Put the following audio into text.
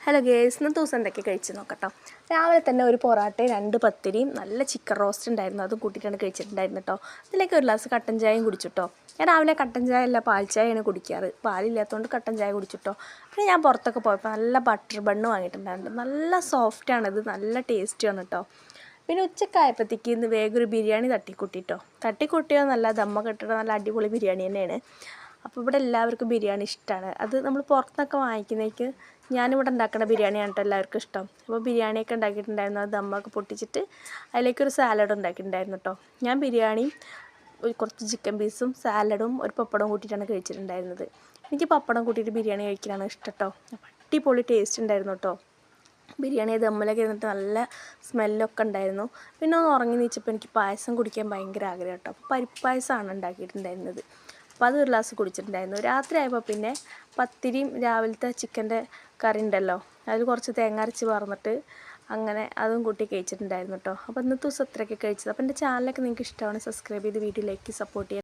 Hello guys, ഇന്നത്തെ ദിവസം എന്തൊക്കെ കഴിച്ച് നോക്കട്ടോ. രാവിലെ തന്നെ ഒരു പൊറാട്ടയും 2 പത്തിരിയും നല്ല ചിക്കൻ റോസ്റ്റ് ഉണ്ടായിരുന്നു, അതും കൂട്ടിയിട്ടാണ് കഴിച്ചിട്ടുണ്ടായിരുന്നു കേട്ടോ. ഇതിലേക്ക് ഒരു ഗ്ലാസ് കട്ടൻ ചായയും കുടിച്ചിട്ടോ. ഞാൻ രാവിലെ കട്ടൻ ചായ അല്ല പാൽ ചായയാണ് കുടിക്കാറ്, പാലില്ലാത്തതുകൊണ്ട് കട്ടൻ ചായ കുടിച്ചിട്ടോ. പിന്നെ ഞാൻ പുറത്തൊക്കെ പോയപ്പോൾ നല്ല ബട്ടർ ബണ്ണ് വാങ്ങിയിട്ടുണ്ടായിരുന്നു, നല്ല സോഫ്റ്റാണിത്, നല്ല ടേസ്റ്റിയാണ് കേട്ടോ. പിന്നെ ഉച്ചക്കായപ്പോഴത്തേക്ക് ഇന്ന് വേഗം ഒരു ബിരിയാണി തട്ടിക്കൂട്ടിട്ടോ. തട്ടിക്കൂട്ടിയോ നല്ല ദമ്മ കെട്ടിട്ടോ, നല്ല അടിപൊളി ബിരിയാണി തന്നെയാണ്. അപ്പോൾ ഇവിടെ എല്ലാവർക്കും ബിരിയാണി ഇഷ്ടമാണ്. അത് നമ്മൾ പുറത്തുനിന്നൊക്കെ വാങ്ങിക്കുന്നേക്ക് ഞാനിവിടെ ഉണ്ടാക്കുന്ന ബിരിയാണിയാണ് കേട്ടോ എല്ലാവർക്കും ഇഷ്ടം. അപ്പോൾ ബിരിയാണിയൊക്കെ ഉണ്ടാക്കിയിട്ടുണ്ടായിരുന്നു, അത് ദമ്മൊക്കെ പൊട്ടിച്ചിട്ട് അതിലേക്കൊരു സാലഡ് ഉണ്ടാക്കിയിട്ടുണ്ടായിരുന്നു കേട്ടോ. ഞാൻ ബിരിയാണിയും കുറച്ച് ചിക്കൻ പീസും സാലഡും ഒരു പപ്പടവും കൂട്ടിയിട്ടാണ് കഴിച്ചിട്ടുണ്ടായിരുന്നത്. എനിക്ക് പപ്പടം കൂട്ടിയിട്ട് ബിരിയാണി കഴിക്കാനാണ് ഇഷ്ടം കേട്ടോ. അടിപൊളി ടേസ്റ്റ് ഉണ്ടായിരുന്നു കേട്ടോ. ബിരിയാണി ദമ്മിലൊക്കെ ഇരുന്നിട്ട് നല്ല സ്മെല്ലൊക്കെ ഉണ്ടായിരുന്നു. പിന്നെ ഒന്ന് ഉറങ്ങി നീച്ചപ്പോൾ എനിക്ക് പായസം കുടിക്കാൻ ഭയങ്കര ആഗ്രഹം കേട്ടോ. അപ്പോൾ പരിപ്പ് പായസമാണ് ഉണ്ടാക്കിയിട്ടുണ്ടായിരുന്നത്. അപ്പോൾ അത് ഒരു ഗ്ലാസ് കുടിച്ചിട്ടുണ്ടായിരുന്നു. രാത്രി ആയപ്പോൾ പിന്നെ പത്തിരിയും രാവിലത്തെ ചിക്കൻ്റെ കറി ഉണ്ടല്ലോ, അതിൽ കുറച്ച് തേങ്ങ അരച്ച് പറന്നിട്ട് അങ്ങനെ അതും കൂട്ടി കഴിച്ചിട്ടുണ്ടായിരുന്നു കേട്ടോ. അപ്പോൾ ഇന്നത്തെ ദിവസം അത്രയൊക്കെ കഴിച്ചത്. അപ്പോൾ എൻ്റെ ചാനലൊക്കെ നിങ്ങൾക്ക് ഇഷ്ടമാണ്, സബ്സ്ക്രൈബ് ചെയ്ത് വീഡിയോയിലേക്ക് സപ്പോർട്ട് ചെയ്യാം.